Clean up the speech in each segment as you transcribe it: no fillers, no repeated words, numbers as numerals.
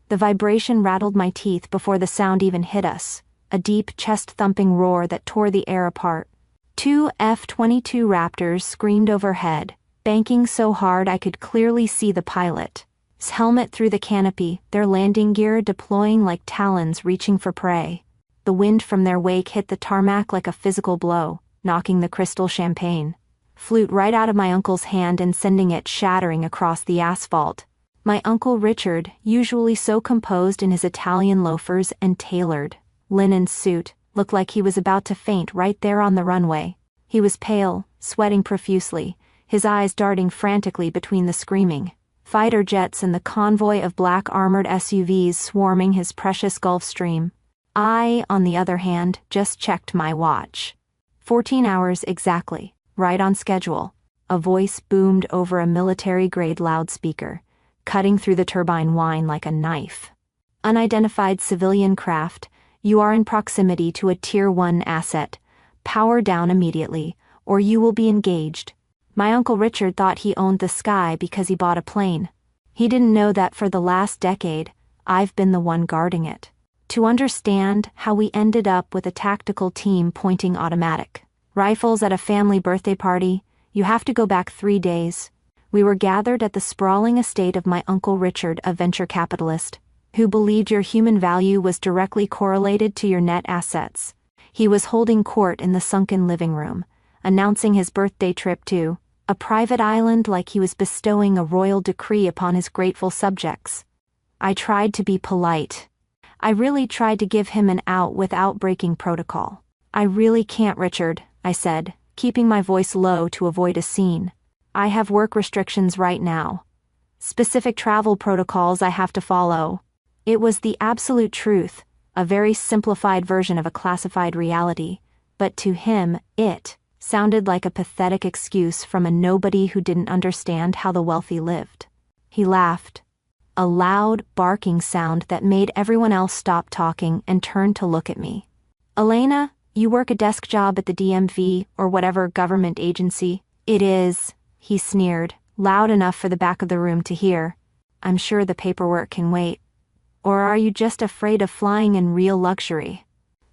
The vibration rattled my teeth before the sound even hit us, a deep chest-thumping roar that tore the air apart. 2 F-22 Raptors screamed overhead, banking so hard I could clearly see the pilot's helmet through the canopy, their landing gear deploying like talons reaching for prey. The wind from their wake hit the tarmac like a physical blow, knocking the crystal champagne flute right out of my uncle's hand and sending it shattering across the asphalt. My Uncle Richard, usually so composed in his Italian loafers and tailored linen suit, looked like he was about to faint right there on the runway. He was pale, sweating profusely, his eyes darting frantically between the screaming fighter jets and the convoy of black armored SUVs swarming his precious Gulfstream. I, on the other hand, just checked my watch. 14 hours exactly, right on schedule. A voice boomed over a military-grade loudspeaker, cutting through the turbine whine like a knife. Unidentified civilian craft, you are in proximity to a Tier 1 asset. Power down immediately, or you will be engaged. My Uncle Richard thought he owned the sky because he bought a plane. He didn't know that for the last decade, I've been the one guarding it. To understand how we ended up with a tactical team pointing automatic rifles at a family birthday party, you have to go back 3 days. We were gathered at the sprawling estate of my Uncle Richard, a venture capitalist, who believed your human value was directly correlated to your net assets. He was holding court in the sunken living room, announcing his birthday trip to a private island like he was bestowing a royal decree upon his grateful subjects. I tried to be polite. I really tried to give him an out without breaking protocol. I really can't, Richard, I said, keeping my voice low to avoid a scene. I have work restrictions right now. Specific travel protocols I have to follow. It was the absolute truth, a very simplified version of a classified reality, but to him, it sounded like a pathetic excuse from a nobody who didn't understand how the wealthy lived. He laughed. A loud, barking sound that made everyone else stop talking and turn to look at me. Elena, you work a desk job at the DMV or whatever government agency it is, he sneered, loud enough for the back of the room to hear. I'm sure the paperwork can wait. Or are you just afraid of flying in real luxury?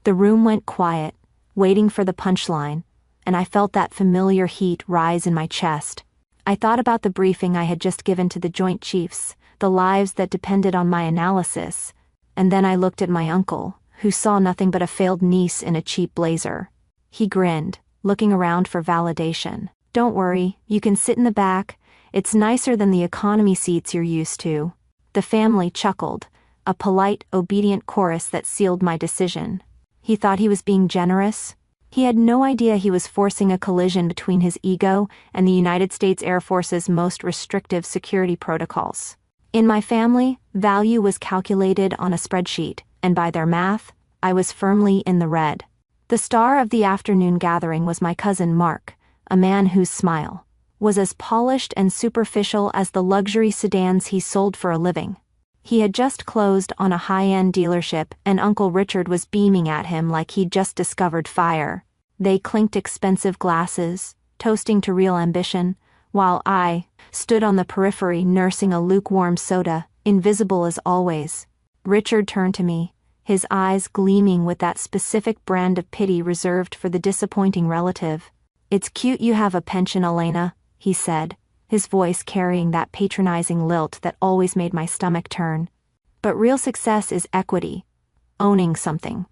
The room went quiet, waiting for the punchline, and I felt that familiar heat rise in my chest. I thought about the briefing I had just given to the Joint Chiefs, the lives that depended on my analysis, and then I looked at my uncle, who saw nothing but a failed niece in a cheap blazer. He grinned, looking around for validation. Don't worry, you can sit in the back. It's nicer than the economy seats you're used to. The family chuckled, a polite, obedient chorus that sealed my decision. He thought he was being generous. He had no idea he was forcing a collision between his ego and the United States Air Force's most restrictive security protocols. In my family, value was calculated on a spreadsheet, and by their math, I was firmly in the red. The star of the afternoon gathering was my cousin Mark, a man whose smile was as polished and superficial as the luxury sedans he sold for a living. He had just closed on a high-end dealership and Uncle Richard was beaming at him like he'd just discovered fire. They clinked expensive glasses, toasting to real ambition, while I stood on the periphery nursing a lukewarm soda, invisible as always. Richard turned to me, his eyes gleaming with that specific brand of pity reserved for the disappointing relative. It's cute you have a pension, Elena, he said, his voice carrying that patronizing lilt that always made my stomach turn. But real success is equity. Owning something.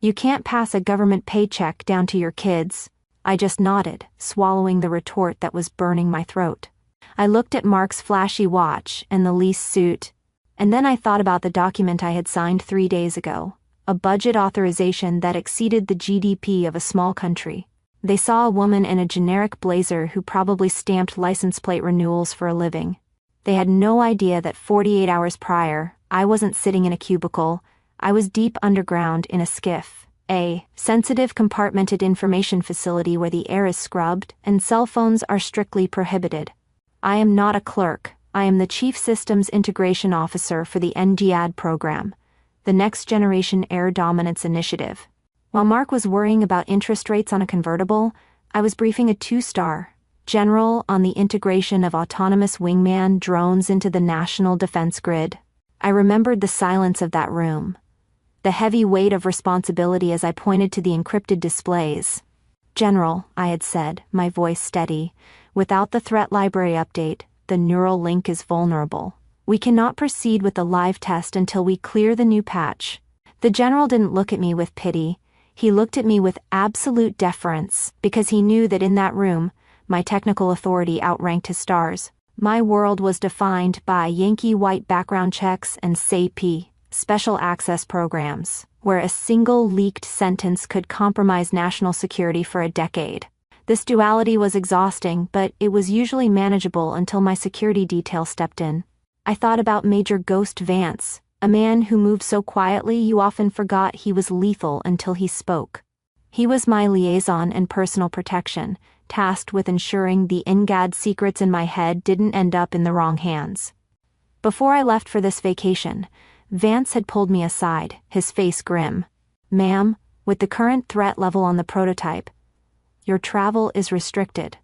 You can't pass a government paycheck down to your kids. I just nodded, swallowing the retort that was burning my throat. I looked at Mark's flashy watch and the lease suit, and then I thought about the document I had signed 3 days ago, a budget authorization that exceeded the GDP of a small country. They saw a woman in a generic blazer who probably stamped license plate renewals for a living. They had no idea that 48 hours prior, I wasn't sitting in a cubicle, I was deep underground in a skiff, a sensitive compartmented information facility where the air is scrubbed and cell phones are strictly prohibited. I am not a clerk, I am the Chief Systems Integration Officer for the NGAD program, the Next Generation Air Dominance Initiative. While Mark was worrying about interest rates on a convertible, I was briefing a 2-star general on the integration of autonomous wingman drones into the national defense grid. I remembered the silence of that room, the heavy weight of responsibility as I pointed to the encrypted displays. "General," I had said, my voice steady, "without the threat library update, the neural link is vulnerable. We cannot proceed with the live test until we clear the new patch." The general didn't look at me with pity. He looked at me with absolute deference, because he knew that in that room, my technical authority outranked his stars. My world was defined by Yankee white background checks and SAP, special access programs, where a single leaked sentence could compromise national security for a decade. This duality was exhausting, but it was usually manageable until my security detail stepped in. I thought about Major Ghost Vance, a man who moved so quietly you often forgot he was lethal until he spoke. He was my liaison and personal protection, tasked with ensuring the NGAD secrets in my head didn't end up in the wrong hands. Before I left for this vacation, Vance had pulled me aside, his face grim. "Ma'am, with the current threat level on the prototype, your travel is restricted."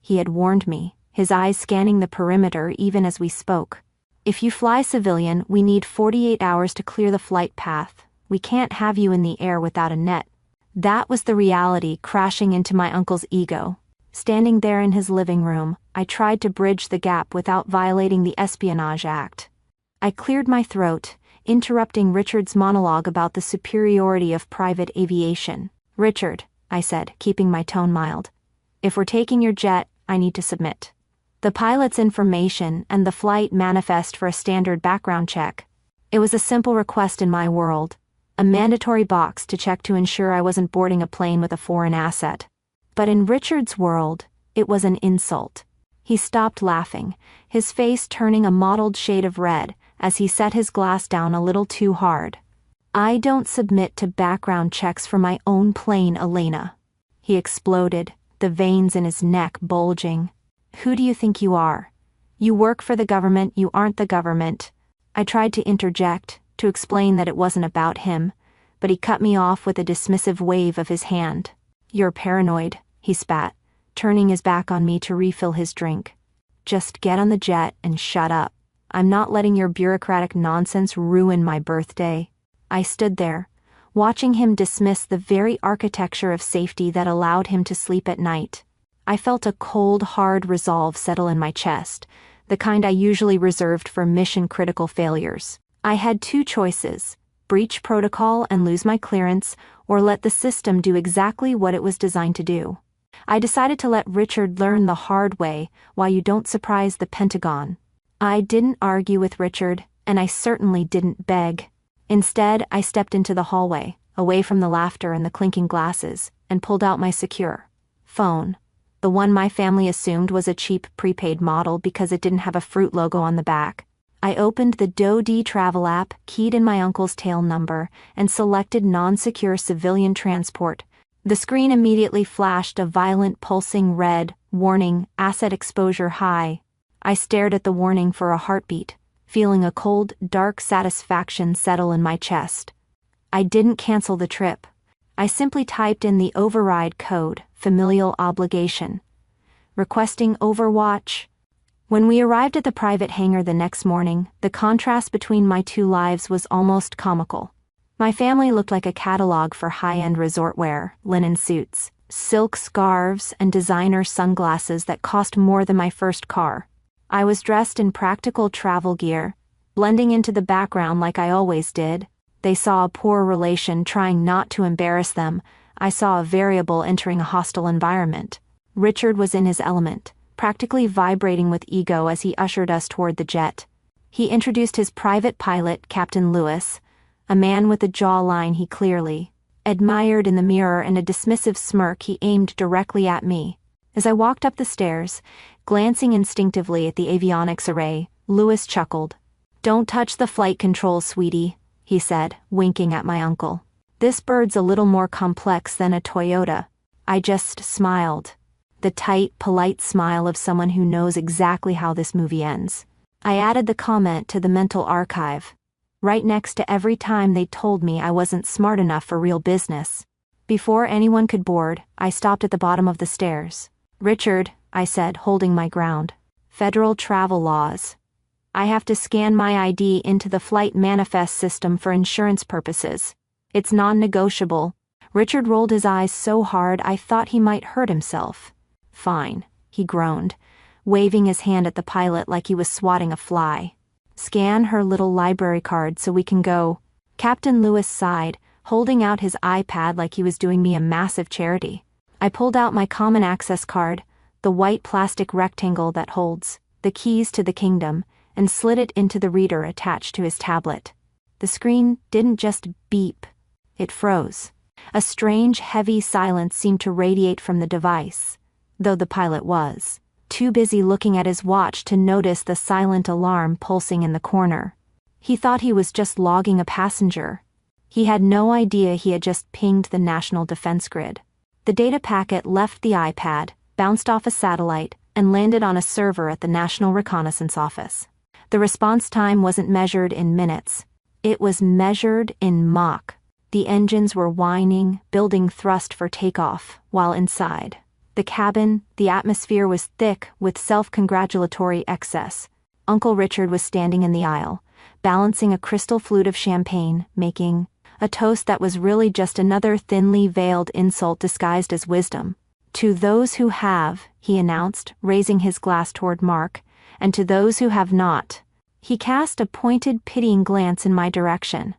He had warned me, his eyes scanning the perimeter even as we spoke. "If you fly civilian, we need 48 hours to clear the flight path. We can't have you in the air without a net." That was the reality crashing into my uncle's ego. Standing there in his living room, I tried to bridge the gap without violating the Espionage Act. I cleared my throat, interrupting Richard's monologue about the superiority of private aviation. "Richard," I said, keeping my tone mild, "if we're taking your jet, I need to submit the pilot's information and the flight manifest for a standard background check." It was a simple request in my world, a mandatory box to check to ensure I wasn't boarding a plane with a foreign asset. But in Richard's world, it was an insult. He stopped laughing, his face turning a mottled shade of red as he set his glass down a little too hard. "I don't submit to background checks for my own plane, Elena." He exploded, the veins in his neck bulging. "Who do you think you are? You work for the government, you aren't the government." I tried to interject, to explain that it wasn't about him, but he cut me off with a dismissive wave of his hand. "You're paranoid," he spat, turning his back on me to refill his drink. "Just get on the jet and shut up. I'm not letting your bureaucratic nonsense ruin my birthday." I stood there, watching him dismiss the very architecture of safety that allowed him to sleep at night. I felt a cold, hard resolve settle in my chest, the kind I usually reserved for mission-critical failures. I had two choices: breach protocol and lose my clearance, or let the system do exactly what it was designed to do. I decided to let Richard learn the hard way while you don't surprise the Pentagon. I didn't argue with Richard, and I certainly didn't beg. Instead, I stepped into the hallway, away from the laughter and the clinking glasses, and pulled out my secure phone. The one my family assumed was a cheap prepaid model because it didn't have a fruit logo on the back. I opened the DoD travel app, keyed in my uncle's tail number, and selected non-secure civilian transport. The screen immediately flashed a violent pulsing red, warning, asset exposure high. I stared at the warning for a heartbeat, feeling a cold, dark satisfaction settle in my chest. I didn't cancel the trip. I simply typed in the override code, familial obligation, requesting overwatch. When we arrived at the private hangar the next morning, the contrast between my two lives was almost comical. My family looked like a catalog for high-end resort wear, linen suits, silk scarves, and designer sunglasses that cost more than my first car. I was dressed in practical travel gear, blending into the background like I always did. They saw a poor relation trying not to embarrass them. I saw a variable entering a hostile environment. Richard was in his element, practically vibrating with ego as he ushered us toward the jet. He introduced his private pilot, Captain Lewis, a man with a jawline he clearly admired in the mirror, and a dismissive smirk he aimed directly at me. As I walked up the stairs, glancing instinctively at the avionics array, Lewis chuckled. "Don't touch the flight controls, sweetie," he said, winking at my uncle. "This bird's a little more complex than a Toyota." I just smiled. The tight, polite smile of someone who knows exactly how this movie ends. I added the comment to the mental archive, right next to every time they told me I wasn't smart enough for real business. Before anyone could board, I stopped at the bottom of the stairs. "Richard," I said, holding my ground. "Federal travel laws." I have to scan my ID into the flight manifest system for insurance purposes. It's non-negotiable. Richard rolled his eyes so hard I thought he might hurt himself. Fine, he groaned, waving his hand at the pilot like he was swatting a fly. Scan her little library card so we can go. Captain Lewis sighed, holding out his iPad like he was doing me a massive charity. I pulled out my common access card, the white plastic rectangle that holds the keys to the kingdom, and slid it into the reader attached to his tablet. The screen didn't just beep, it froze. A strange, heavy silence seemed to radiate from the device, though the pilot was too busy looking at his watch to notice the silent alarm pulsing in the corner. He thought he was just logging a passenger. He had no idea he had just pinged the National Defense Grid. The data packet left the iPad, bounced off a satellite, and landed on a server at the National Reconnaissance Office. The response time wasn't measured in minutes. It was measured in Mach. The engines were whining, building thrust for takeoff, while inside the cabin, the atmosphere was thick with self-congratulatory excess. Uncle Richard was standing in the aisle, balancing a crystal flute of champagne, making a toast that was really just another thinly veiled insult disguised as wisdom. To those who have, he announced, raising his glass toward Mark, and to those who have not. He cast a pointed, pitying glance in my direction.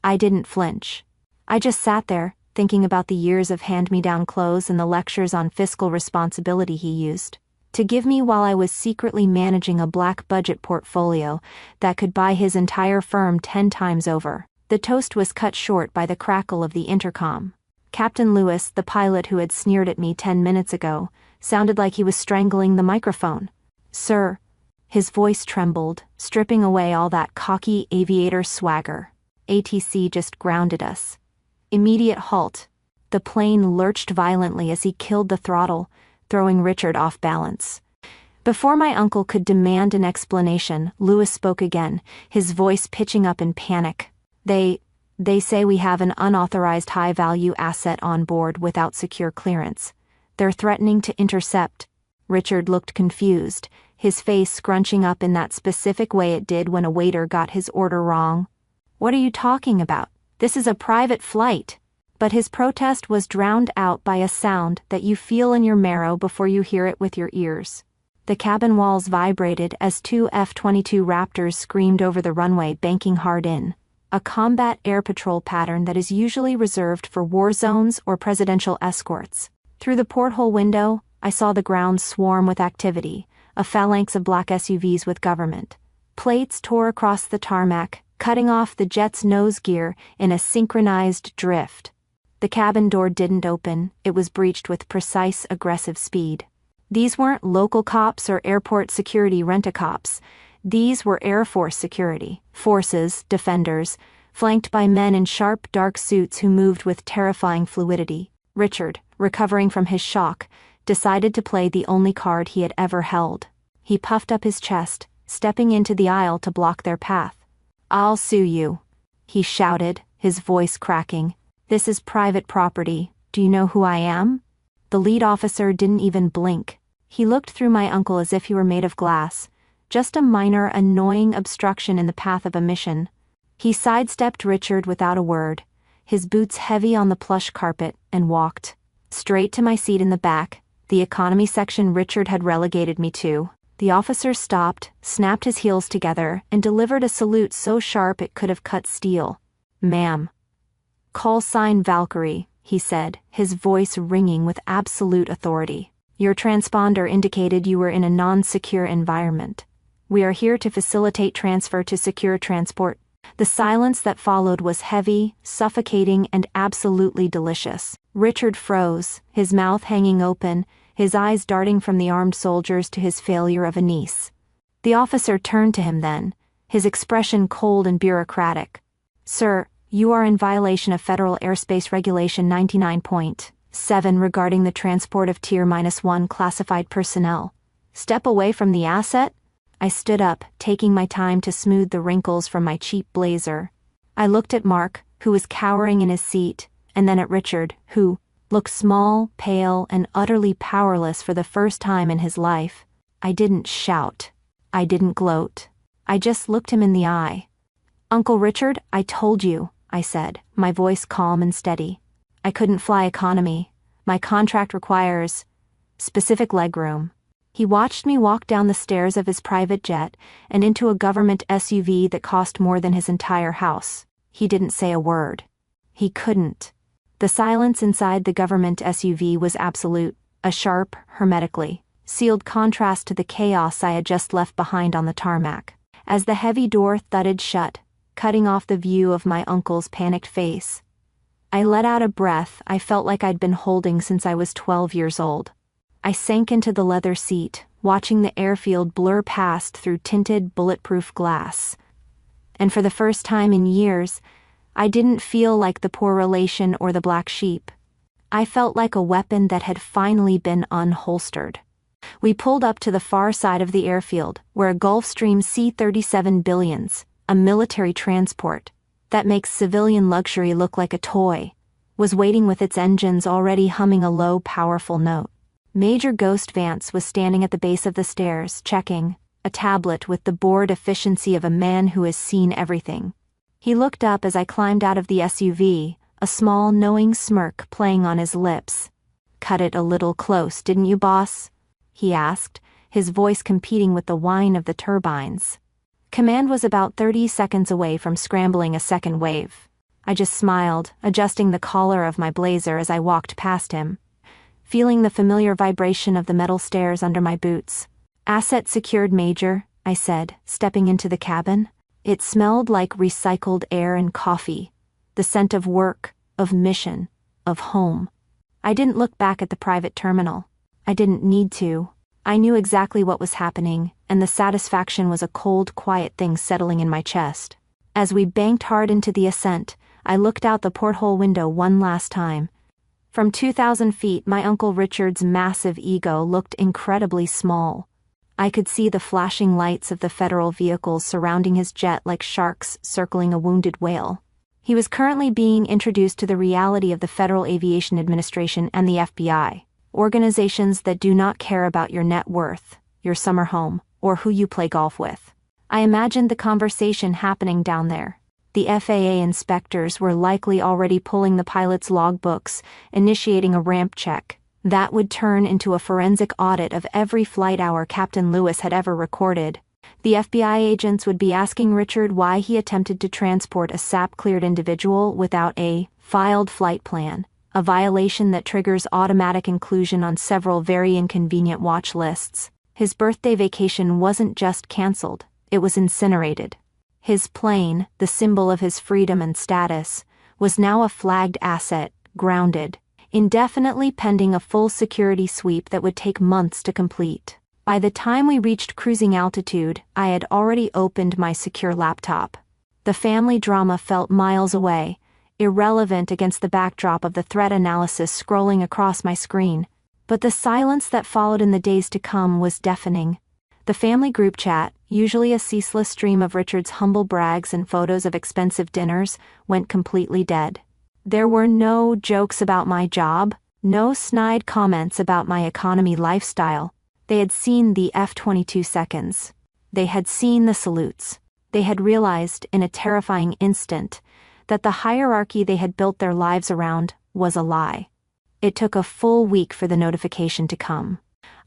I didn't flinch. I just sat there, thinking about the years of hand-me-down clothes and the lectures on fiscal responsibility he used to give me while I was secretly managing a black budget portfolio that could buy his entire firm 10 times over. The toast was cut short by the crackle of the intercom. Captain Lewis, the pilot who had sneered at me 10 minutes ago, sounded like he was strangling the microphone. Sir. His voice trembled, stripping away all that cocky aviator swagger. ATC just grounded us. Immediate halt. The plane lurched violently as he killed the throttle, throwing Richard off balance. Before my uncle could demand an explanation, Lewis spoke again, his voice pitching up in panic. They say we have an unauthorized high-value asset on board without secure clearance. They're threatening to intercept. Richard looked confused, his face scrunching up in that specific way it did when a waiter got his order wrong. What are you talking about? This is a private flight. But his protest was drowned out by a sound that you feel in your marrow before you hear it with your ears. The cabin walls vibrated as 2 F-22 Raptors screamed over the runway, banking hard in. A combat air patrol pattern that is usually reserved for war zones or presidential escorts. Through the porthole window, I saw the ground swarm with activity, a phalanx of black SUVs with government plates tore across the tarmac, cutting off the jet's nose gear in a synchronized drift. The cabin door didn't open, it was breached with precise, aggressive speed. These weren't local cops or airport security rent-a-cops. These were Air Force security forces, defenders, flanked by men in sharp, dark suits who moved with terrifying fluidity. Richard, recovering from his shock, decided to play the only card he had ever held. He puffed up his chest, stepping into the aisle to block their path. "I'll sue you," he shouted, his voice cracking. "This is private property. Do you know who I am?" The lead officer didn't even blink. He looked through my uncle as if he were made of glass, just a minor, annoying obstruction in the path of a mission. He sidestepped Richard without a word, his boots heavy on the plush carpet, and walked straight to my seat in the back, the economy section Richard had relegated me to. The officer stopped, snapped his heels together, and delivered a salute so sharp it could have cut steel. "Ma'am." "Call sign Valkyrie," he said, his voice ringing with absolute authority. "Your transponder indicated you were in a non-secure environment. We are here to facilitate transfer to secure transport." The silence that followed was heavy, suffocating, and absolutely delicious. Richard froze, his mouth hanging open, his eyes darting from the armed soldiers to his failure of a niece. The officer turned to him then, his expression cold and bureaucratic. "Sir, you are in violation of Federal Airspace Regulation 99.7 regarding the transport of Tier -1 classified personnel. Step away from the asset?" I stood up, taking my time to smooth the wrinkles from my cheap blazer. I looked at Mark, who was cowering in his seat, and then at Richard, who looked small, pale, and utterly powerless for the first time in his life. I didn't shout. I didn't gloat. I just looked him in the eye. "Uncle Richard, I told you," I said, my voice calm and steady. "I couldn't fly economy. My contract requires specific legroom." He watched me walk down the stairs of his private jet and into a government SUV that cost more than his entire house. He didn't say a word. He couldn't. The silence inside the government SUV was absolute, a sharp, hermetically sealed contrast to the chaos I had just left behind on the tarmac. As the heavy door thudded shut, cutting off the view of my uncle's panicked face, I let out a breath I felt like I'd been holding since I was 12 years old. I sank into the leather seat, watching the airfield blur past through tinted, bulletproof glass. And for the first time in years, I didn't feel like the poor relation or the black sheep. I felt like a weapon that had finally been unholstered. We pulled up to the far side of the airfield, where a Gulfstream C-37 Billions, a military transport that makes civilian luxury look like a toy, was waiting with its engines already humming a low, powerful note. Major Ghost Vance was standing at the base of the stairs, checking a tablet with the bored efficiency of a man who has seen everything. He looked up as I climbed out of the SUV, a small, knowing smirk playing on his lips. "Cut it a little close, didn't you, boss?" he asked, his voice competing with the whine of the turbines. Command was about 30 seconds away from scrambling a second wave. I just smiled, adjusting the collar of my blazer as I walked past him, feeling the familiar vibration of the metal stairs under my boots. "Asset secured, Major," I said, stepping into the cabin. It smelled like recycled air and coffee, the scent of work, of mission, of home. I didn't look back at the private terminal. I didn't need to. I knew exactly what was happening, and the satisfaction was a cold, quiet thing settling in my chest. As we banked hard into the ascent, I looked out the porthole window one last time. From 2,000 feet, my Uncle Richard's massive ego looked incredibly small. I could see the flashing lights of the federal vehicles surrounding his jet like sharks circling a wounded whale. He was currently being introduced to the reality of the Federal Aviation Administration and the FBI, organizations that do not care about your net worth, your summer home, or who you play golf with. I imagined the conversation happening down there. The FAA inspectors were likely already pulling the pilot's logbooks, initiating a ramp check. That would turn into a forensic audit of every flight hour Captain Lewis had ever recorded. The FBI agents would be asking Richard why he attempted to transport a SAP-cleared individual without a filed flight plan, a violation that triggers automatic inclusion on several very inconvenient watch lists. His birthday vacation wasn't just canceled, it was incinerated. His plane, the symbol of his freedom and status, was now a flagged asset, grounded, indefinitely pending a full security sweep that would take months to complete. By the time we reached cruising altitude, I had already opened my secure laptop. The family drama felt miles away, irrelevant against the backdrop of the threat analysis scrolling across my screen. But the silence that followed in the days to come was deafening. The family group chat, usually a ceaseless stream of Richard's humble brags and photos of expensive dinners, went completely dead. There were no jokes about my job, no snide comments about my economy lifestyle. They had seen the F-22 seconds. They had seen the salutes. They had realized, in a terrifying instant, that the hierarchy they had built their lives around was a lie. It took a full week for the notification to come.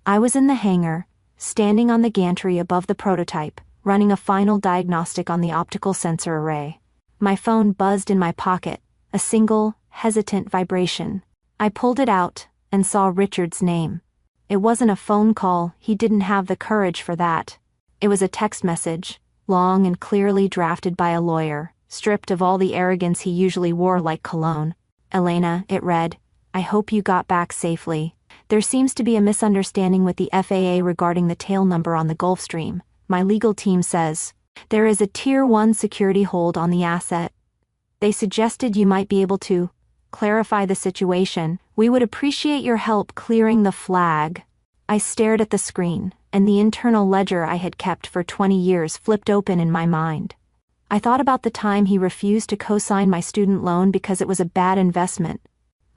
I was in the hangar, standing on the gantry above the prototype, running a final diagnostic on the optical sensor array. My phone buzzed in my pocket, a single, hesitant vibration. I pulled it out and saw Richard's name. It wasn't a phone call, he didn't have the courage for that. It was a text message, long and clearly drafted by a lawyer, stripped of all the arrogance he usually wore like cologne. "Elena," it read, "I hope you got back safely. There seems to be a misunderstanding with the FAA regarding the tail number on the Gulfstream. My legal team says there is a Tier 1 security hold on the asset. They suggested you might be able to clarify the situation. We would appreciate your help clearing the flag." I stared at the screen, and the internal ledger I had kept for 20 years flipped open in my mind. I thought about the time he refused to co-sign my student loan because it was a bad investment.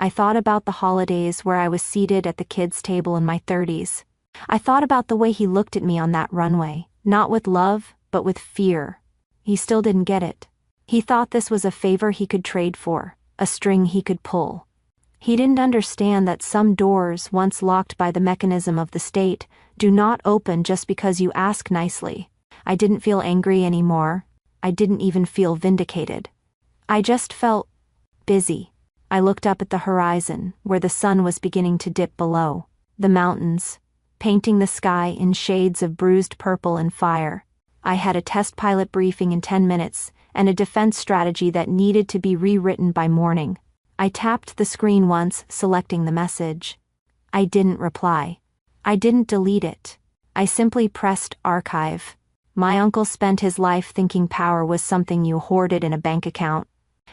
I thought about the holidays where I was seated at the kids' table in my 30s. I thought about the way he looked at me on that runway, not with love, but with fear. He still didn't get it. He thought this was a favor he could trade for, a string he could pull. He didn't understand that some doors, once locked by the mechanism of the state, do not open just because you ask nicely. I didn't feel angry anymore. I didn't even feel vindicated. I just felt busy. I looked up at the horizon, where the sun was beginning to dip below. The mountains, painting the sky in shades of bruised purple and fire. I had a test pilot briefing in 10 minutes, and a defense strategy that needed to be rewritten by morning. I tapped the screen once, selecting the message. I didn't reply. I didn't delete it. I simply pressed archive. My uncle spent his life thinking power was something you hoarded in a bank account.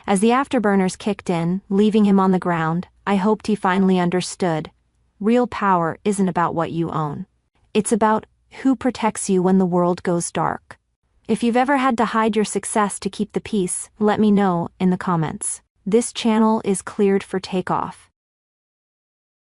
As the afterburners kicked in, leaving him on the ground, I hoped he finally understood. Real power isn't about what you own. It's about who protects you when the world goes dark. If you've ever had to hide your success to keep the peace, let me know in the comments. This channel is cleared for takeoff.